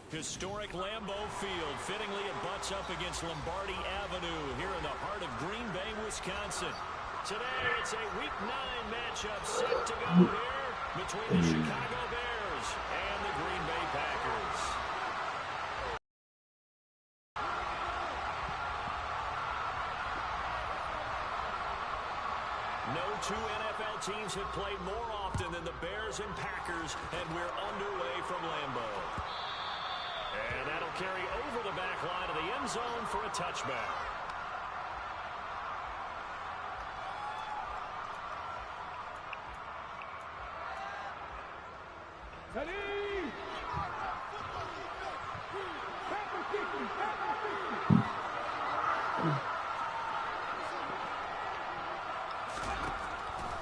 Historic Lambeau Field. Fittingly, it butts up against Lombardi Avenue here in the heart of Green Bay, Wisconsin. Today, it's a Week 9 matchup set to go here between the Chicago Bears and the Green Bay Packers. No two NFL teams have played more often than the Bears and Packers, and we're underway from Lambeau. And that'll carry over the back line of the end zone for a touchback.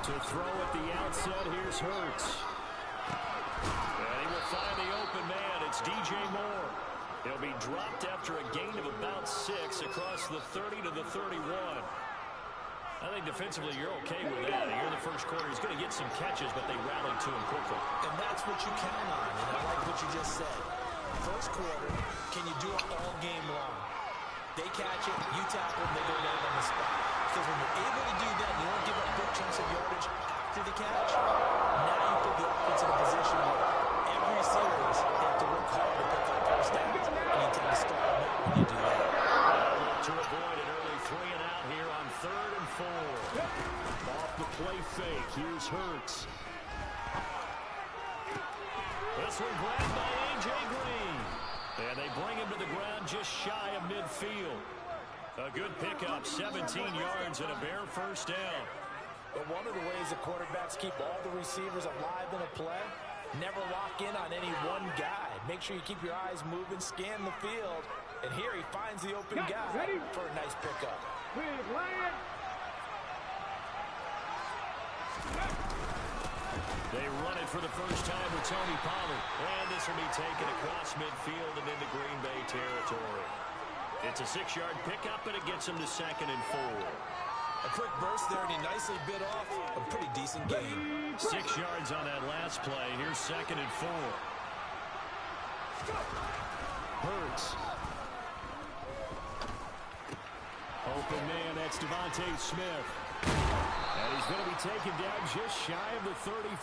To throw at the outset, here's Hurts. And he will find the open man. It's DJ Moore. He'll be dropped after a gain of about 6 across the 30 to the 31. I think defensively you're okay with that. Here in the first quarter, he's going to get some catches, but they rallied to him quickly. And that's what you count on, and I like what you just said. First quarter, can you do it all game long? They catch it, you tackle them, they go down on the spot. Because when you're able to do that, you don't give up big chunks of yardage after the catch. Now you put the offense in a position where every series they have to work hard to pick up first downs, and you tend to start them out when you do that. To avoid an early 3 and out here on 3rd and 4. Off the play fake, here's Hurts. This one grabbed by A.J. Green. And they bring him to the ground just shy of midfield. A good pickup, 17 yards and a Bear first down. But one of the ways the quarterbacks keep all the receivers alive in a play, never lock in on any one guy. Make sure you keep your eyes moving, scan the field. And here he finds the open guy for a nice pickup. They run it for the first time with Tony Pollard. And this will be taken across midfield and into Green Bay territory. It's a 6-yard pickup, and it gets him to 2nd and 4. A quick burst there, and he nicely bit off a pretty decent gain. 6 yards on that last play. Here's 2nd and 4. Hurts. Open man, that's Devontae Smith. And he's going to be taken down just shy of the 35.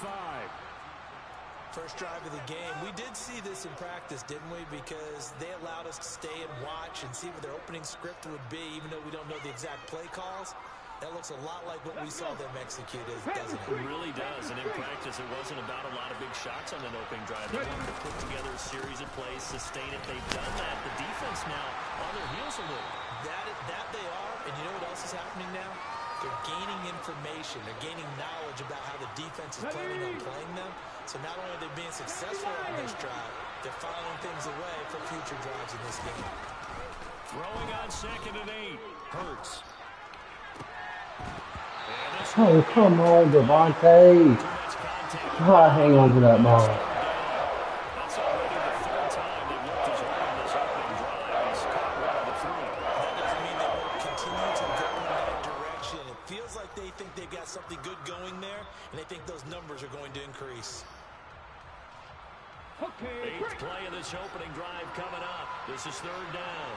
First drive of the game. We did see this in practice, didn't we? Because they allowed us to stay and watch and see what their opening script would be, even though we don't know the exact play calls. That looks a lot like what we saw them execute, doesn't it? It really does. And in practice, it wasn't about a lot of big shots on an opening drive. They wanted to put together a series of plays, sustain it. They've done that. The defense now on their heels a little. That they are. And you know what else is happening now? They're gaining information. They're gaining knowledge about how the defense is planning on playing them. So not only are they being successful on this drive, they're filing things away for future drives in this game. Throwing on 2nd and 8. Hurts. Oh, come on, Devontae. Hang on to that ball. That's already the 3rd time they've looked as hard on this opening drive. He's caught 1 of the 3. That doesn't mean they won't continue to go in that direction. It feels like they think they've got something good going there, and they think those numbers are going to increase. 8th play of this opening drive coming up. This is 3rd down.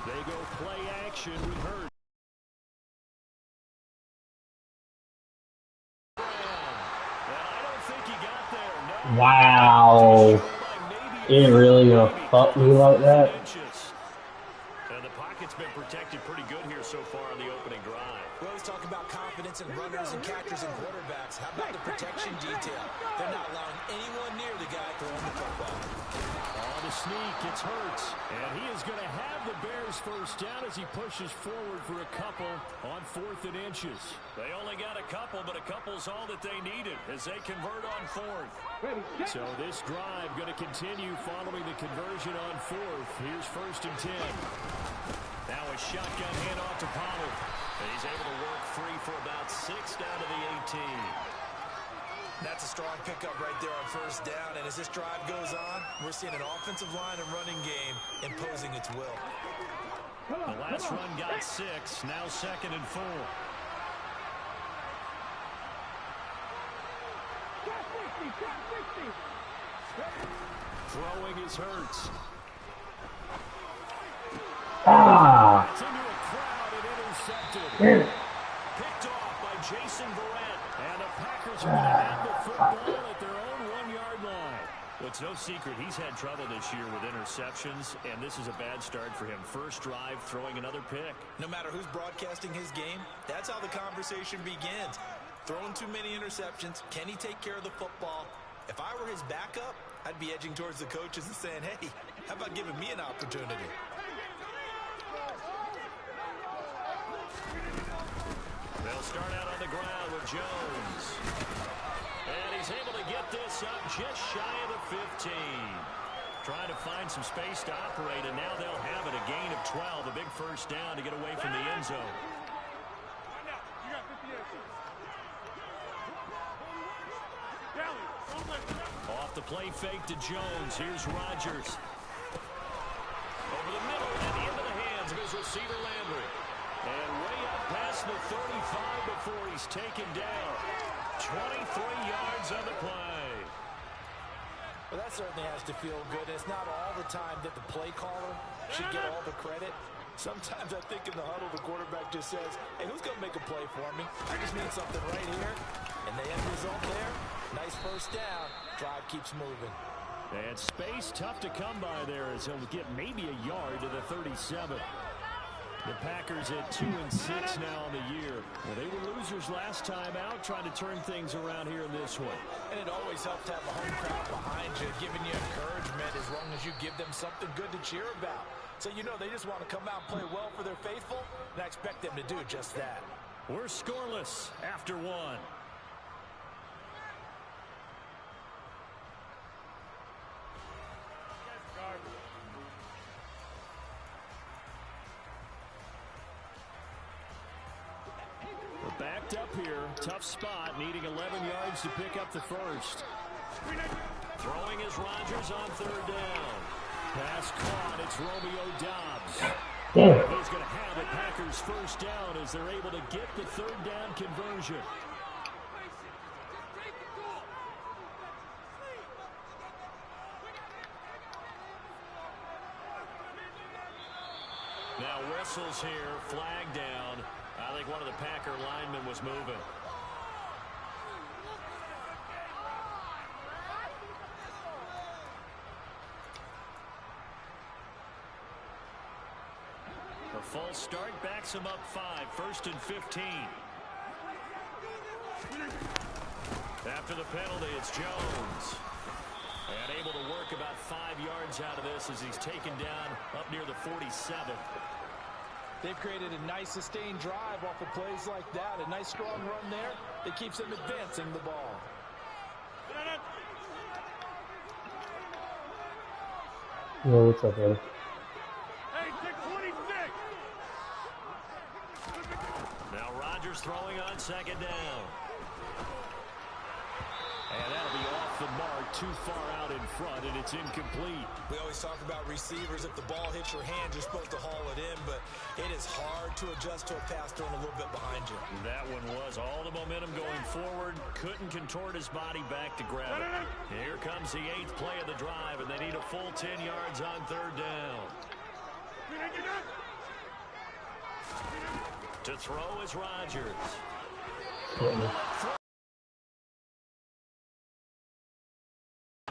They go play action with Hurts. Wow. It really gonna fuck me like that? And the pocket's been protected pretty good here so far on the opening drive. We always talk about confidence in runners and catchers and quarterbacks. How about the protection detail? They're not allowing anyone near the guy throwing the football. On the sneak, it's Hurts. And he is going to have the Bears first down as he pushes forward for a couple on 4th and inches. They only got a couple, but a couple's all that they needed as they convert on 4th. So this drive going to continue following the conversion on 4th. Here's 1st and 10. Now a shotgun handoff to Pollard. And he's able to work free for about 6 down to the 18. That's a strong pickup right there on 1st down. And as this drive goes on, we're seeing an offensive line and running game imposing its will. The last run got 6. Now 2nd and 4. Throwing is Hurts. Ah! It's into a crowd and intercepted. Damn it. Picked off by Jason Verrett. And the Packers are going to have the football at their own 1-yard line. Well, it's no secret he's had trouble this year with interceptions, and this is a bad start for him. First drive, throwing another pick. No matter who's broadcasting his game, that's how the conversation begins. Throwing too many interceptions. Can he take care of the football? If I were his backup, I'd be edging towards the coaches and saying, hey, how about giving me an opportunity? They'll start out on the ground with Jones. And he's able to get this up just shy of the 15. Trying to find some space to operate, and now they'll have it. A gain of 12, a big first down to get away from the end zone. Off the play fake to Jones. Here's Rodgers. Over the middle and into the hands of his receiver Landry. And way up past the 35 before he's taken down. 23 yards on the play. Well, that certainly has to feel good. It's not all the time that the play caller should get all the credit. Sometimes I think in the huddle, the quarterback just says, hey, who's going to make a play for me? I just need something right here. And the end result there, nice first down. Drive keeps moving. And space tough to come by there as he'll get maybe a yard to the 37. The Packers at 2-6 now on the year. Well, they were losers last time out, trying to turn things around here in this one. And it always helps to have a home crowd behind you, giving you encouragement as long as you give them something good to cheer about. So you know they just want to come out and play well for their faithful, and I expect them to do just that. We're scoreless after one. Backed up here, tough spot, needing 11 yards to pick up the first. Throwing is Rodgers on third down. Pass caught, it's Romeo Doubs. He's going to have it, Packers first down as they're able to get the third down conversion. Now whistles here, flag down. I think one of the Packer linemen was moving. A false start backs him up 5, 1st and 15. After the penalty, it's Jones. And able to work about 5 yards out of this as he's taken down up near the 47. They've created a nice sustained drive off of plays like that. A nice strong run there that keeps them advancing the ball. Yo, what's up, buddy? Hey, 626. Now Rodgers throwing on second down. And that'll be off the mark, too far out in front, and it's incomplete. We always talk about receivers. If the ball hits your hand, you're supposed to haul it in, but it is hard to adjust to a pass thrown a little bit behind you. That one was all the momentum going forward. Couldn't contort his body back to grab it. Here comes the 8th play of the drive, and they need a full 10 yards on third down. To throw is Rodgers.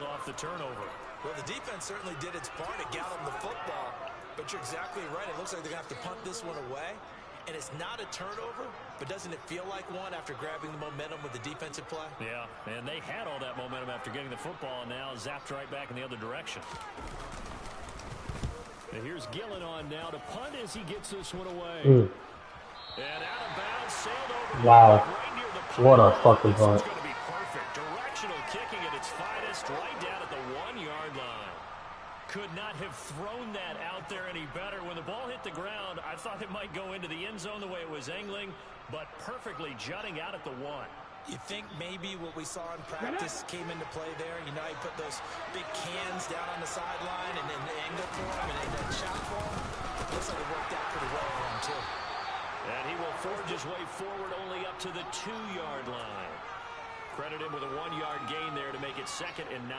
Off the turnover. Well, the defense certainly did its part. It got them the football, but you're exactly right. It looks like they're going to have to punt this one away, and it's not a turnover, but doesn't it feel like one after grabbing the momentum with the defensive play? Yeah, and they had all that momentum after getting the football, and now zapped right back in the other direction. And here's Gillen on now to punt as he gets this one away. And out of bounds, sailed over. Wow. Right near the What a fucking This punt. is going to be perfect. Directional kicking at its finest, right down at the 1-yard line. Could not have thrown that out there any better. When the ball hit the ground, I thought it might go into the end zone the way it was angling, but perfectly jutting out at the 1. You think maybe what we saw in practice came into play there? You know, he put those big cans down on the sideline and then angle for him and then shot for him. Looks like it worked out pretty well for him, too. And he will forge his way forward only up to the 2-yard line. Credit him with a 1-yard gain there to make it 2nd and 9.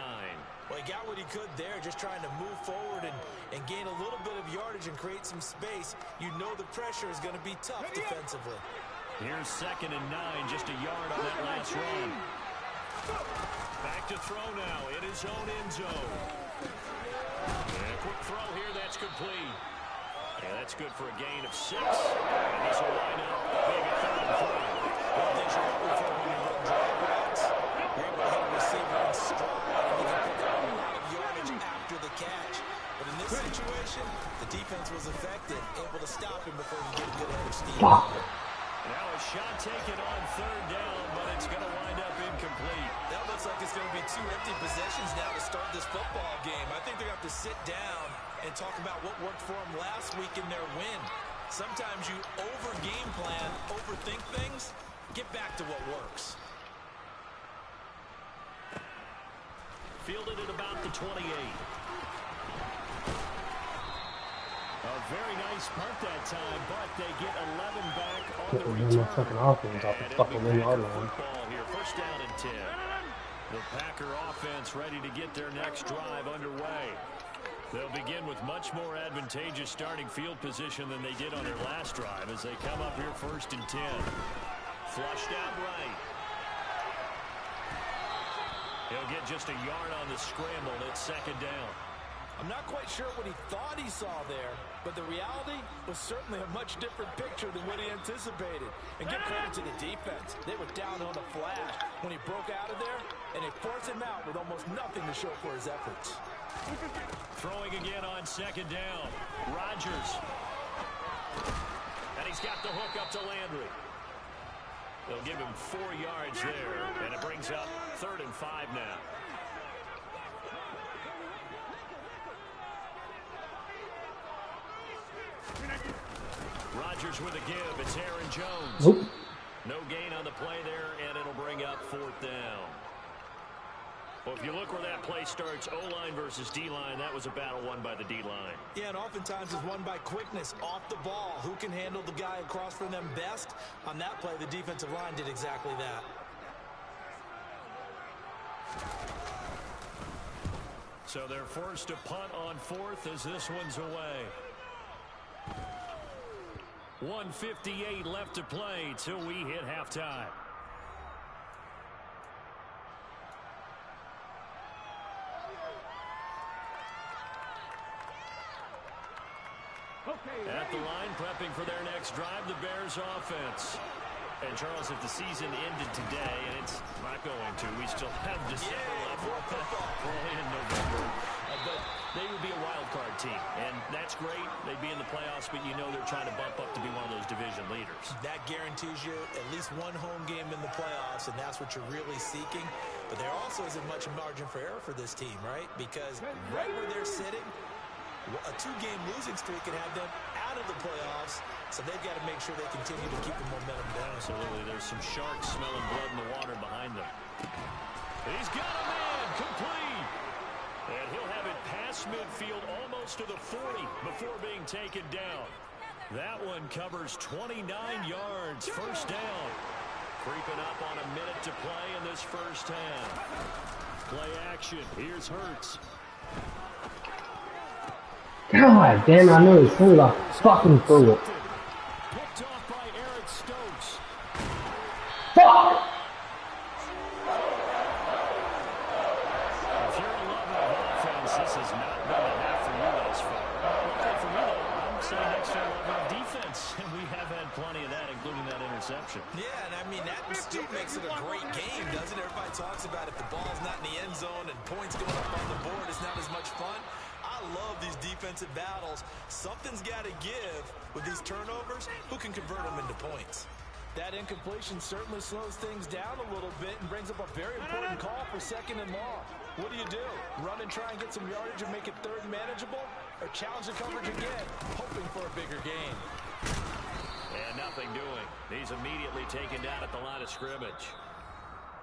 Well, he got what he could there, just trying to move forward and gain a little bit of yardage and create some space. You know the pressure is going to be tough defensively. Here's 2nd and 9, just a yard on that last run. Back to throw now in his own end zone. And a quick throw here, that's complete. Yeah, that's good for a gain of 6. And this will line up maybe 3rd and 4. One thing you're looking for when you run drag routes, you're able to hit a receiver in stride, and you can pick up a lot of yardage after the catch. But in this situation, the defense was effective, able to stop him before he get a good head of steam. Now a shot taken on 3rd down, but it's going to wind up incomplete. That looks like it's going to be 2 empty possessions now to start this football game. I think they're going to have to sit down and talk about what worked for them last week in their win. Sometimes you over-game plan, overthink things. Get back to what works. Fielded at about the 28. A very nice punt that time, but they get 11 back on the return. Fucking offense off the fucking 1-yard line. Here, 1st down and 10. The Packer offense ready to get their next drive underway. They'll begin with much more advantageous starting field position than they did on their last drive as they come up here 1st and 10. Flushed out right. He'll get just a yard on the scramble. It's 2nd down. I'm not quite sure what he thought he saw there, but the reality was certainly a much different picture than what he anticipated. And give credit to the defense. They were down on the flash when he broke out of there, and they forced him out with almost nothing to show for his efforts. Throwing again on 2nd down. Rodgers. And he's got the hook up to Landry. They'll give him 4 yards there, and it brings up 3rd and 5 now. Rodgers with a give. It's Aaron Jones. Nope. No gain on the play there, and it'll bring up 4th down. Well, if you look where that play starts, O-line versus D-line, that was a battle won by the D-line. Yeah, and oftentimes it's won by quickness off the ball. Who can handle the guy across from them best? On that play, the defensive line did exactly that. So they're forced to punt on 4th as this one's away. 1:58 left to play till we hit halftime. At the line, prepping for their next drive, the Bears offense. And Charles, if the season ended today, and it's not going to, we still have December left. Early in November. But they would be a wild card team, and that's great. They'd be in the playoffs, but you know they're trying to bump up to be one of those division leaders. That guarantees you at least one home game in the playoffs, and that's what you're really seeking. But there also isn't much margin for error for this team, right? Because right where they're sitting, a 2-game losing streak can have them out of the playoffs, so they've got to make sure they continue to keep the momentum down. Absolutely. There's some sharks smelling blood in the water behind them. He's got a man complete. And he'll have it past midfield almost to the 40 before being taken down. That one covers 29 yards. 1st down. Creeping up on a minute to play in this 1st half. Play action. Here's Hurts. God damn it, I knew it was through. I fucking threw it. Picked off by Eric Stokes. Fuck! If you're a lover of offense, this has not been a half for you thus far. Luckily for me, though, I'm saying next to a lover of defense, and we have had plenty of that, including that interception. Yeah, and I mean, that still makes it a great game, doesn't it? Everybody talks about if the ball's not in the end zone and points going up on the board, it's not as much fun. I love these defensive battles. Something's got to give with these turnovers. Who can convert them into points? That incompletion certainly slows things down a little bit and brings up a very important call for 2nd and long. What do? Run and try and get some yardage and make it 3rd and manageable? Or challenge the coverage again, hoping for a bigger gain? And nothing doing. He's immediately taken down at the line of scrimmage.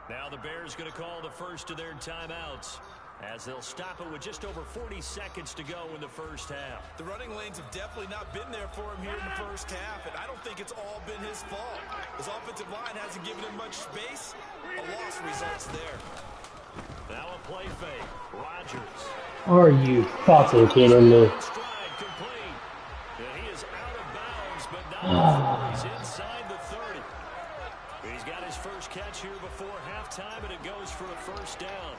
Now the Bears going to call the first of their timeouts. as they'll stop it with just over 40 seconds to go in the first half. The running lanes have definitely not been there for him here in the first half, and I don't think it's all been his fault. His offensive line hasn't given him much space. A loss results there. Now a play fake. Rodgers. Are you fucking kidding me? Stride complete. And he is out of bounds, but not before he's inside the 30. He's got his first catch here before halftime, and it goes for a first down.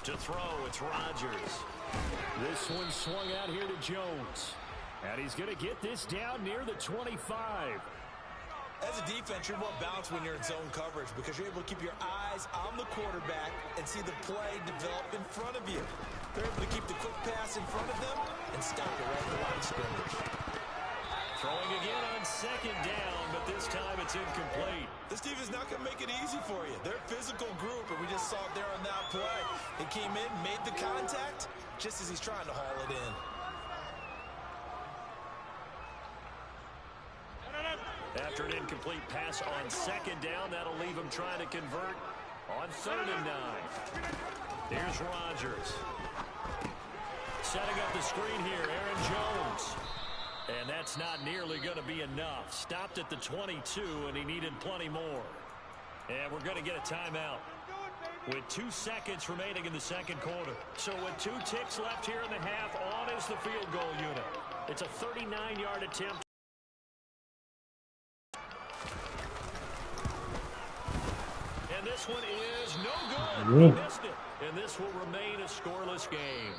To throw, it's Rodgers. This one swung out here to Jones. And he's going to get this down near the 25. As a defense, you're more balanced when you're in zone coverage because you're able to keep your eyes on the quarterback and see the play develop in front of you. They're able to keep the quick pass in front of them and stop it right at the line of scrimmage. Throwing again on second down, but this time it's incomplete. This team is not going to make it easy for you. They're a physical group, and we just saw it there on that play. He came in, made the contact, just as he's trying to haul it in. After an incomplete pass on second down, that'll leave him trying to convert on 3rd and 9. Here's Rodgers. Setting up the screen here, Aaron Jones. And that's not nearly going to be enough. Stopped at the 22, and he needed plenty more. And we're going to get a timeout with 2 seconds remaining in the second quarter. So with 2 ticks left here in the half, on is the field goal unit. It's a 39-yard attempt. And this one is no good. He missed it. And this will remain a scoreless game.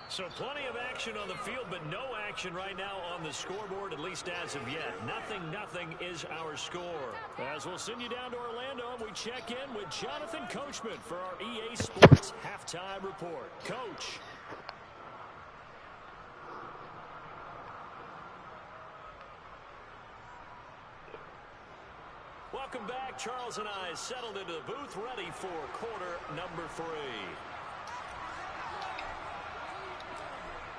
So plenty of action on the field, but no action right now on the scoreboard, at least as of yet. 0-0 is our score. As we'll send you down to Orlando, we check in with Jonathan Coachman for our EA Sports Halftime Report. Coach. Welcome back. Charles and I settled into the booth, ready for quarter number 3.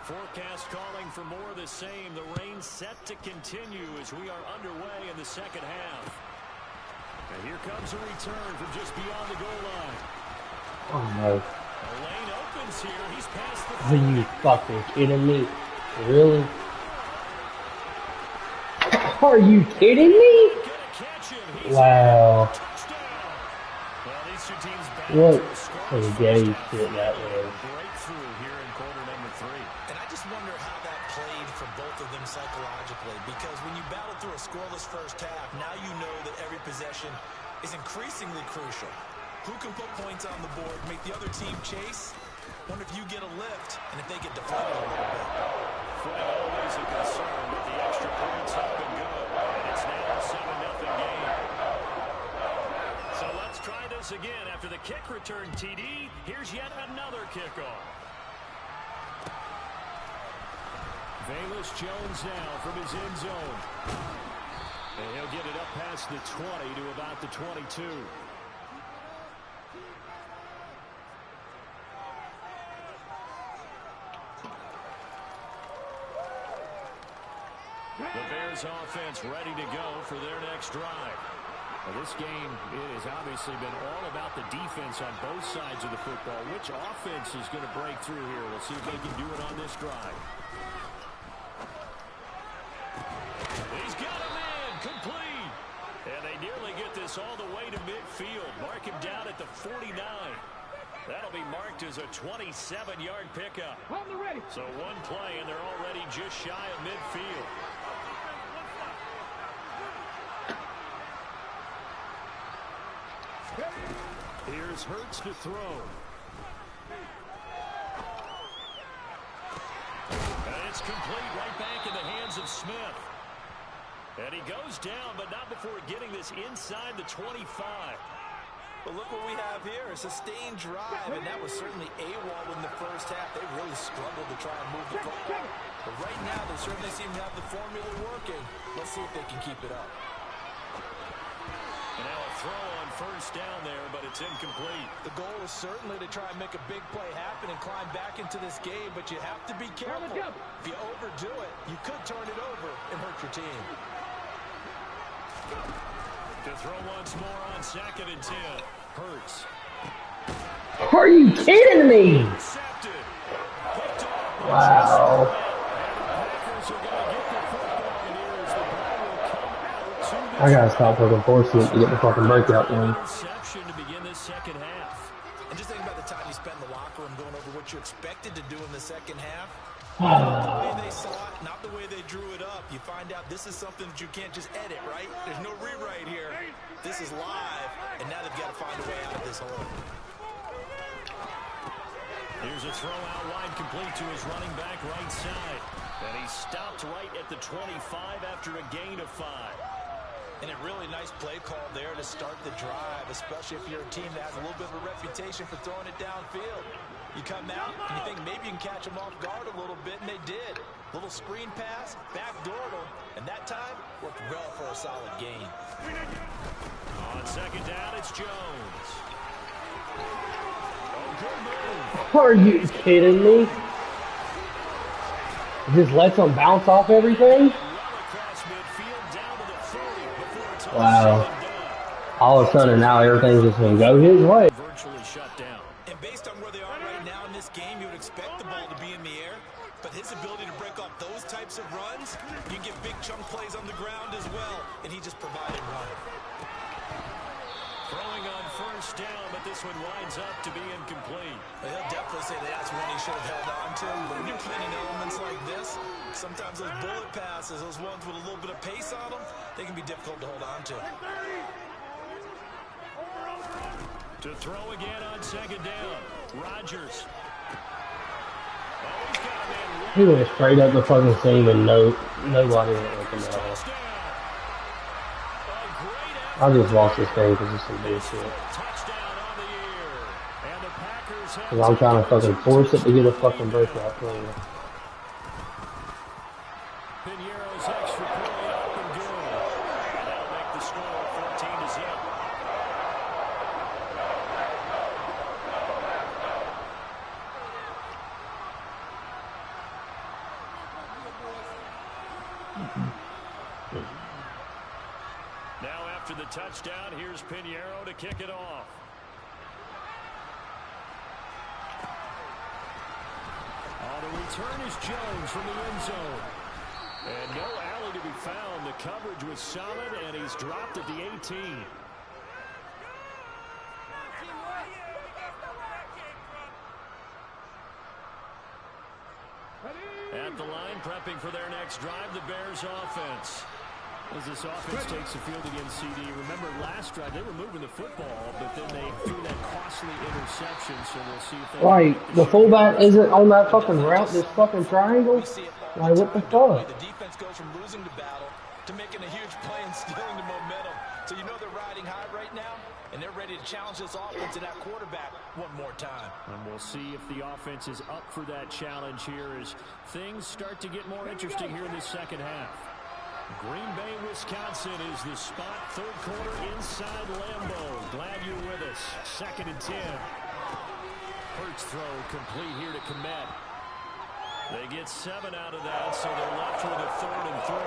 Forecast calling for more of the same. The rain set to continue as we are underway in the second half. And here comes a return from just beyond the goal line. Oh no. The lane opens here. He's past the... Are you fucking kidding me? Really? Are you kidding me? Wow. Well, these 2 teams back What to a gay shit that was. Breakthrough here in quarter number 3. And I just wonder how that played for both of them psychologically, because when you battle through a scoreless first half, now you know that every possession is increasingly crucial. Who can put points on the board, make the other team chase? Wonder if you get a lift, and if they get deflated a little bit. Flag always a concern, but the extra points have been good. And it's now a 7-0 game. So let's try this again. After the kick return TD, here's yet another kickoff. Velus Jones now from his end zone. And he'll get it up past the 20 to about the 22. The Bears offense ready to go for their next drive. Well, this game, it has obviously been all about the defense on both sides of the football. Which offense is going to break through here? We'll see if they can do it on this drive. He's got a man, complete. And they nearly get this all the way to midfield. Mark him down at the 49. That'll be marked as a 27-yard pickup. So one play, and they're already just shy of midfield. Here's Hurts to throw. And it's complete, right back in the hands of Smith. And he goes down, but not before getting this inside the 25. But look what we have here, a sustained drive, and that was certainly AWOL in the first half. They really struggled to try and move the football. But right now, they certainly seem to have the formula working. Let's see if they can keep it up. And now a throw on first down there, but it's incomplete. The goal is certainly to try and make a big play happen and climb back into this game, but you have to be careful. If you overdo it, you could turn it over and hurt your team. To throw once more on 2nd and 10. Hurts. Are you kidding me? Wow. I gotta stop fucking forcing it to get the fucking breakout one. Interception to begin this second half. And just think about the time you spent in the locker room going over what you expected to do in the second half. Oh. Not the way they saw it, not the way they drew it up. You find out this is something that you can't just edit, right? There's no rewrite here. This is live, and now they've got to find a way out of this hole. Here's a throw out wide, complete to his running back right side. And he stopped right at the 25 after a gain of 5. And a really nice play call there to start the drive, especially if you're a team that has a little bit of a reputation for throwing it downfield. You come out and you think maybe you can catch them off guard a little bit, and they did. Little screen pass, backdoored them, and that time worked well for a solid gain. On 2nd down, it's Jones. Oh, good move. Are you kidding me? Just lets them bounce off everything? Wow. All of a sudden now everything's just going to go his way. Virtually shut down. And based on where they are right now in this game, you would expect the ball to be in the air. But his ability to break off those types of runs, you get big chunk plays on the ground as well. And he just provided one. Throwing on 1st down, but this one winds up to be incomplete. Well, he'll definitely say that's one he should have held on to. But when you're cleaning elements like this, sometimes those bullet passes, those ones with a little bit of pace on them, they can be difficult to hold on to. To throw again on 2nd down. Rodgers. Oh, he's got a man right. He went straight up the fucking seam and nobody went with him at all. I just lost this game because it's some bullshit. Because I'm trying to fucking force it to get a fucking breakout play. Piñeiro's extra play up and good. And that'll make the score 14-0. Now after the touchdown, here's Piñeiro to kick it off. On the return is Jones from the end zone. And no alley to be found. The coverage was solid, and he's dropped at the 18. At the line, prepping for their next drive, the Bears offense. As this offense takes the field against CD. Remember last drive, they were moving the football, but then they threw that costly interception, so we'll see if they... Like, the fullback isn't on that fucking route, this fucking triangle? Like, what the fuck? The defense goes from losing the battle to making a huge play and stealing the momentum. So you know they're riding high right now, and they're ready to challenge this offense and that quarterback one more time. And we'll see if the offense is up for that challenge here as things start to get more interesting here in the second half. Green Bay, Wisconsin is the spot. 3rd quarter inside Lambeau. Glad you're with us. 2nd and 10. Hurts throw complete here to Kmet. They get 7 out of that, so they're left with a 3rd and 3.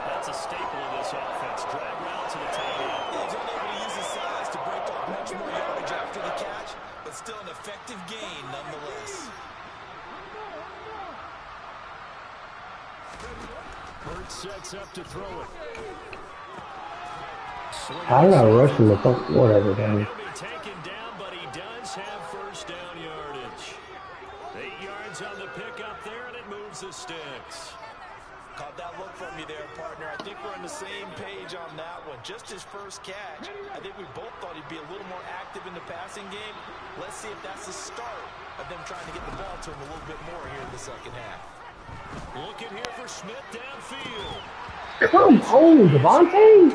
That's a staple of this offense. Drag route to the tight end. He's unable to use his size to break off much more yardage after the catch, but still an effective gain nonetheless. Hurts sets up to throw it. I'm not rushing the fuck, whatever, damn. He'll be taken down, but he does have 1st down yardage. 8 yards on the pickup there, and it moves the sticks. Caught that look from you there, partner. I think we're on the same page on that one. Just his first catch. I think we both thought he'd be a little more active in the passing game. Let's see if that's the start of them trying to get the ball to him a little bit more here in the second half. Looking here for Smith downfield. Come on, Devontae!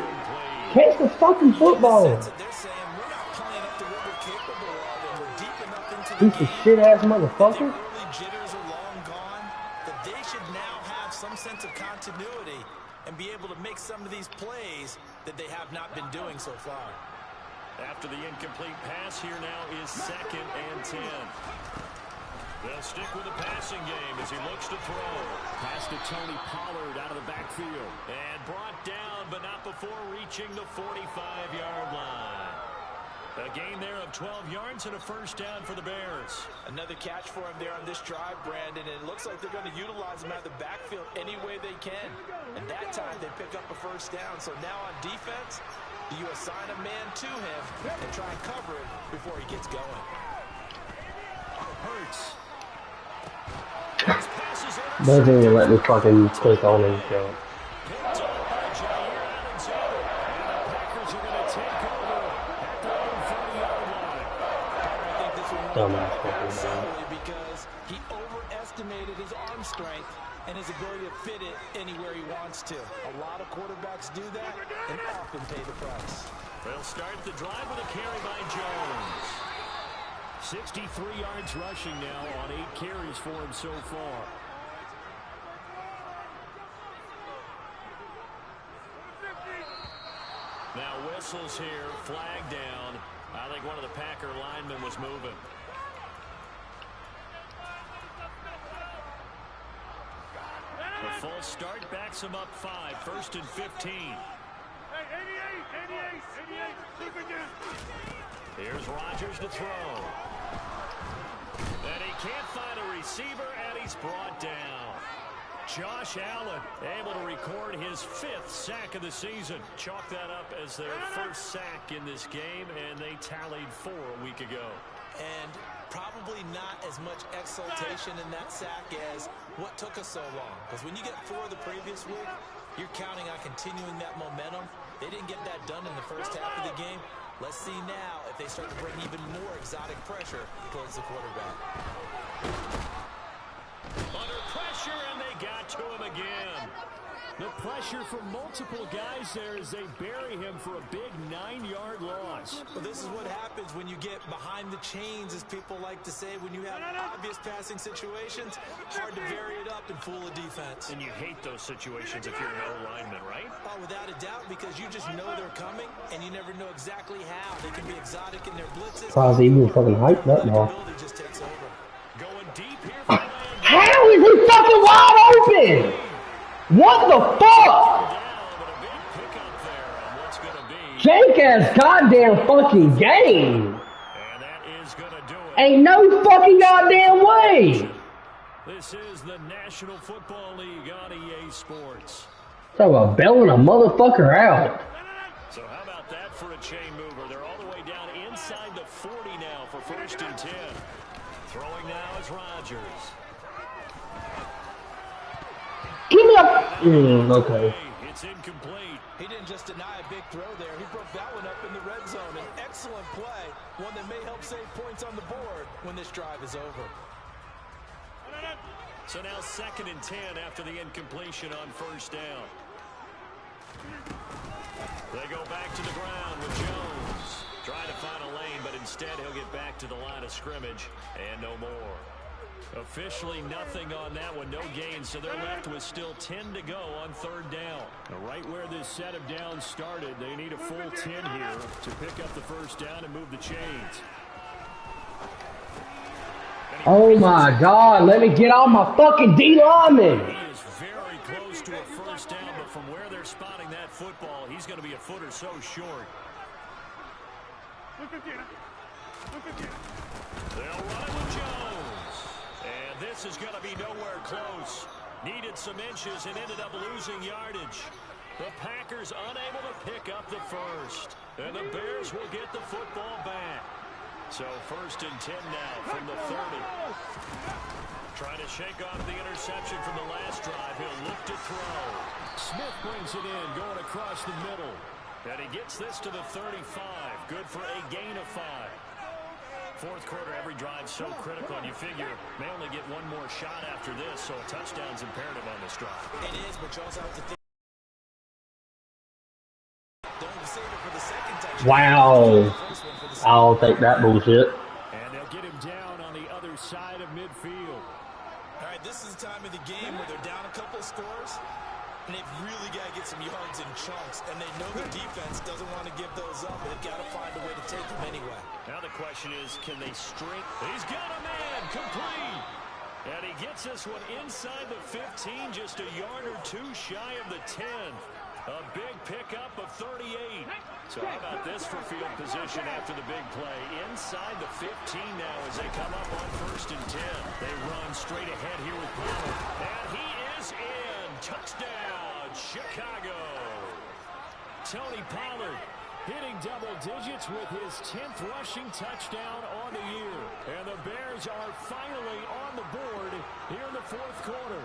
Catch the fucking football! They're saying we're not playing up to what we're capable of, and we're deep enough into the Piece of shit-ass motherfucker. The early jitters are long gone, that they should now have some sense of continuity and be able to make some of these plays that they have not been doing so far. After the incomplete pass, here now is 2nd and 10. They'll stick with the passing game as he looks to throw. Pass to Tony Pollard out of the backfield. And brought down, but not before reaching the 45-yard line. A gain there of 12 yards and a first down for the Bears. Another catch for him there on this drive, Brandon, and it looks like they're going to utilize him out of the backfield any way they can. And that time they pick up a first down. So now on defense, you assign a man to him and try and cover it before he gets going. Hurts. Doesn't even let me fucking click on his jump. Dumbass fucking Simply because he overestimated his arm strength and his ability to fit it anywhere he wants to. A lot of quarterbacks do that and often pay the price. They'll start the drive with a carry by Jones. 63 yards rushing now on 8 carries for him so far. Now whistles here, flag down. I think one of the Packer linemen was moving. A full start backs him up 5, 1st and 15. Here's Rodgers to throw. And he can't find a receiver, and he's brought down. Josh Allen able to record his 5th sack of the season. Chalk that up as their first sack in this game, and they tallied 4 a week ago. And probably not as much exultation in that sack as what took us so long. Because when you get 4 the previous week, you're counting on continuing that momentum. They didn't get that done in the first half of the game. Let's see now if they start to bring even more exotic pressure towards the quarterback. Under pressure, and they got to him again. The pressure from multiple guys there as they bury him for a big 9-yard loss. Well, this is what happens when you get behind the chains, as people like to say, when you have obvious passing situations. Hard to vary it up and fool a defense. And you hate those situations if you're an O-lineman, right? Oh, without a doubt, because you just know they're coming, and you never know exactly how. They can be exotic in their blitzes. Probably even fucking hyped that ball. Just takes over. Going deep here for How is he fucking wide open? What the fuck? Jake has goddamn fucking game. And that is gonna do it. Ain't no fucking goddamn way. This is the National Football League on EA Sports. So a bailing a motherfucker out. So how about that for a chain mover? They're all the way down inside the 40 now for 1st and 10. Throwing now is Rodgers. Give me a... okay. It's incomplete. He didn't just deny a big throw there. He broke that one up in the red zone. An excellent play. One that may help save points on the board when this drive is over. So now 2nd and 10 after the incompletion on 1st down. They go back to the ground with Jones. Trying to find a lane, but instead he'll get back to the line of scrimmage and no more. Officially nothing on that one, no gain, so they're left with still 10 to go on 3rd down. Now, right where this set of downs started, they need a full 10 here to pick up the 1st down and move the chains. Oh my God, let me get on my fucking D lineman. He is very close to a 1st down, but from where they're spotting that football, he's going to be a foot or so short. They'll run it with Jones. And this is going to be nowhere close. Needed some inches and ended up losing yardage. The Packers unable to pick up the 1st. And the Bears will get the football back. So 1st and 10 now from the 30. Trying to shake off the interception from the last drive. He'll look to throw. Smith brings it in, going across the middle. And he gets this to the 35. Good for a gain of 5. 4th quarter, every drive so critical, and you figure may only get one more shot after this, so a touchdown's imperative on this drive. It is, but you also have to think. Don't save it for the 2nd touchdown. Wow. I'll take that bullshit. And they'll get him down on the other side of midfield. All right, this is the time of the game where they're down a couple of scores. And they've really got to get some yards in chunks, and they know the defense doesn't want to give those up. They've got to find a way to take them anyway. Now the question is, can they string? He's got a man, complete. And he gets this one inside the 15, just a yard or two shy of the 10. A big pickup of 38. So how about this for field position after the big play? Inside the 15 now as they come up on 1st and 10. They run straight ahead here with Pollard. And he is in. Touchdown, Chicago. Tony Pollard hitting double digits with his 10th rushing touchdown on the year. And the Bears are finally on the board here in the 4th quarter.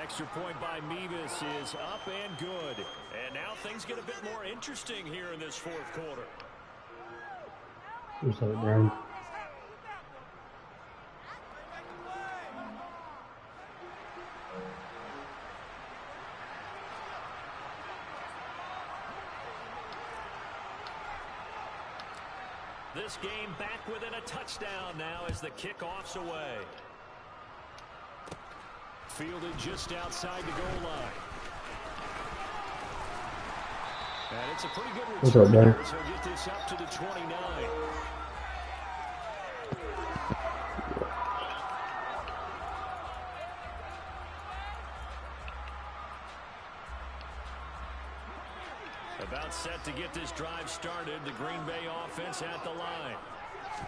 Extra point by Mevis is up and good. And now things get a bit more interesting here in this 4th quarter. What's up, Brian? This game back within a touchdown now as the kickoff's away. Fielded just outside the goal line. And it's a pretty good return. What's up, man? So get this up to the 29. About set to get this drive started. The Green Bay offense at the line.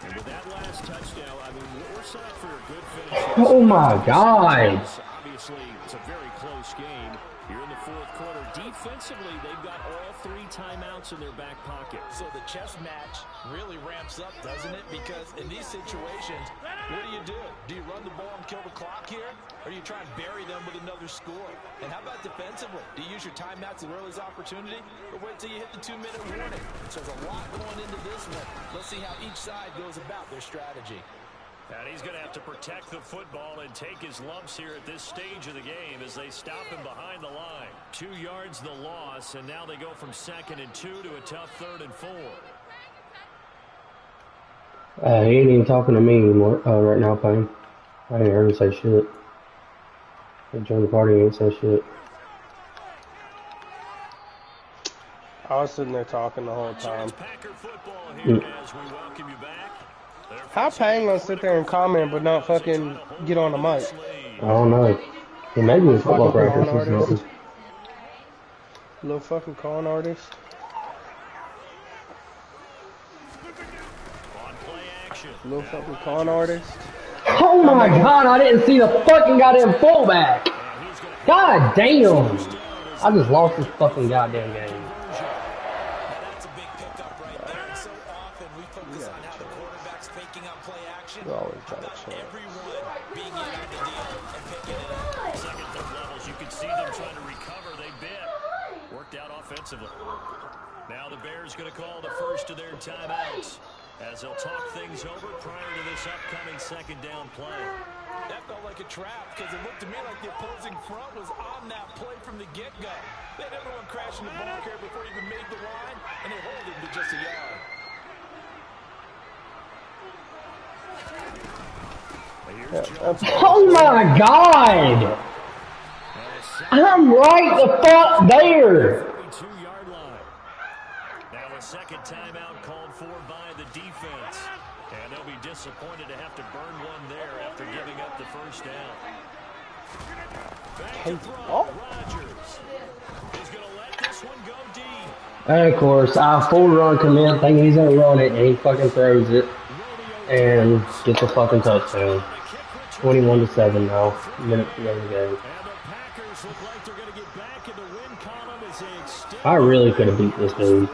And with that last touchdown, I mean, we're set up for a good finish. Oh my God! Obviously, it's a very close game. Here in the 4th quarter, defensively, they've got all 3 timeouts in their back pocket. So the chess match really ramps up, doesn't it? Because in these situations, what do? Do you run the ball and kill the clock here? Or do you try and bury them with another score? And how about defensively? Do you use your timeouts as early as opportunity? Or wait till you hit the 2-minute warning? So there's a lot going into this one. Let's see how each side goes about their strategy. And he's going to have to protect the football and take his lumps here at this stage of the game as they stop him behind the line. 2 yards the loss, and now they go from 2nd and 2 to a tough 3rd and 4. He ain't even talking to me anymore right now, Payne. I ain't heard him say shit. He joined the party and ain't say shit. I was sitting there talking the whole time. How Payne gonna sit there and comment but not fucking get on the mic? I don't know. He maybe was football practice or something. Little fucking con artist. Little fucking con artist. Oh my God, I didn't see the fucking goddamn fullback. God damn. I just lost this fucking goddamn game. That's a big pickup right there. And so often we focus on how the quarterback's faking out play action. You always try to show. Everyone being in on the deal and picking it up. Second, third levels, you can see them trying to recover. They bit. Worked out offensively. Now the Bears going to call the first of their timeouts as they'll talk things over prior to this upcoming 2nd down play. That felt like a trap because it looked to me like the opposing front was on that play from the get-go. They had everyone crashing the ball carrier before he even made the line, and they hold him to just a yard. Oh my God! I'm right the fuck there! 32-yard line. Now a 2nd timeout called for by the defense. And they'll be disappointed to have to burn one there after giving up the 1st down. Back to throw, Rodgers. He's going to let this one go deep. And of course, I full run commit thinking he's gonna run it, and he fucking throws it and gets a fucking touchdown. 21-7 now. Minute to go in the game. I really could have beat this dude.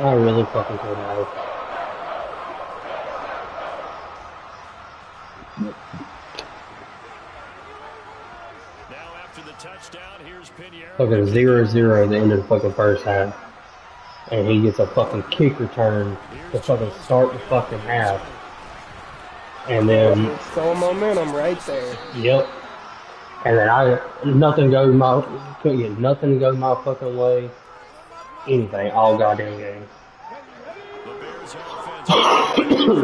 I really fucking could have. Look at 0-0 at the end of the fucking first half. And he gets a fucking kick return to fucking start the fucking half. And then... So momentum right there. Yep. And then couldn't get nothing to go my fucking way. Anything, all goddamn game.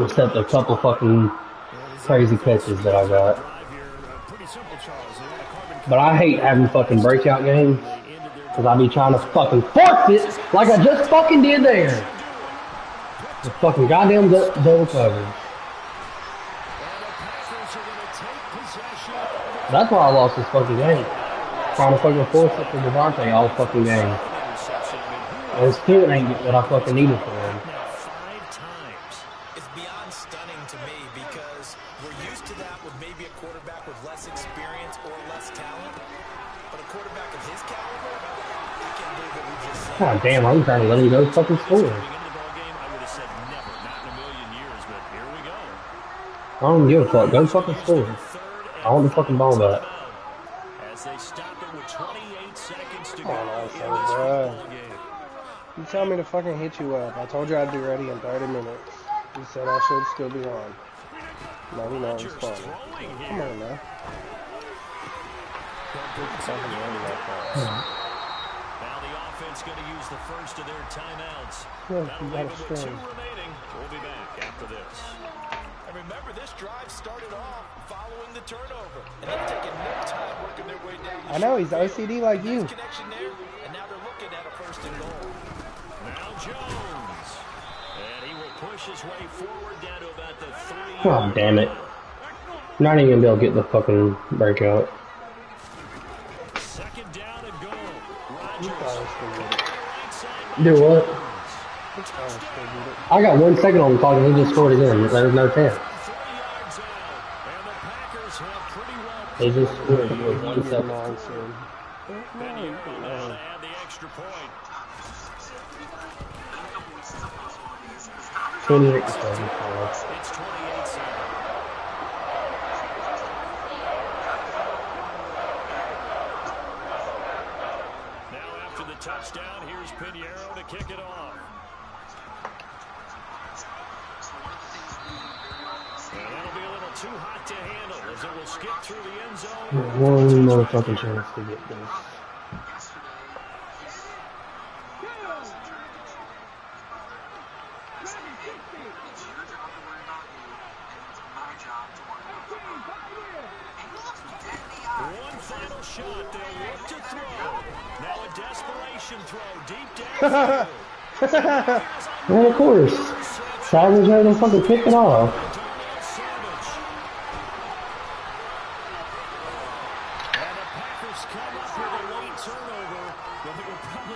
Except a couple fucking crazy catches that I got. But I hate having fucking breakout games. Because I be trying to fucking force it like I just fucking did there. The fucking goddamn double cover. That's why I lost this fucking game. Trying to fucking force it for Devontae all fucking game. And still ain't get what I fucking needed for him. It's beyond stunning to me because we're used to that with maybe a quarterback with less experience or less talent. But a quarterback of his caliber, I can't believe what we just said. God damn, I'm trying to let him go fucking score. I don't give a fuck. Go fucking score. I want the fucking ball back. As they stop it with 28 seconds to Oh, go no, in so this bad. football game. You tell me to fucking hit you up. I told you I'd be ready in 30 minutes. You said I should still be on. No, we know it's fun. Come on now. Now the offense going to use the first of their timeouts. Yeah, That'll you leave got them a with 2 string. remaining. We'll be back after this. And remember, this drive started off following the turnover. And they've taken no time working their way down the I know, he's OCD like you. nice connection there, and now they're looking at a first and goal. Now Jones. And he will push his way forward down to about the 3. God damn it. Not even gonna be able to get the fucking breakout. Second down and goal. You probably still get it. Do what? You probably still get it. I got 1 second on the clock and he just scored again. There's no chance. 3 yards out. And the Packers have pretty well They just scored with 1 You're second. nine, son. been able to add the extra point. 28 to 7. It's 28-7. Now after the touchdown, here's Pinheiro to kick it off. And that'll be a little too hot to handle as it will skip through the end zone. One motherfucking chance to get this. One final shot. They'll look to throw. Now a desperation throw deep down. Well, of course. Savage had to fucking pick it off.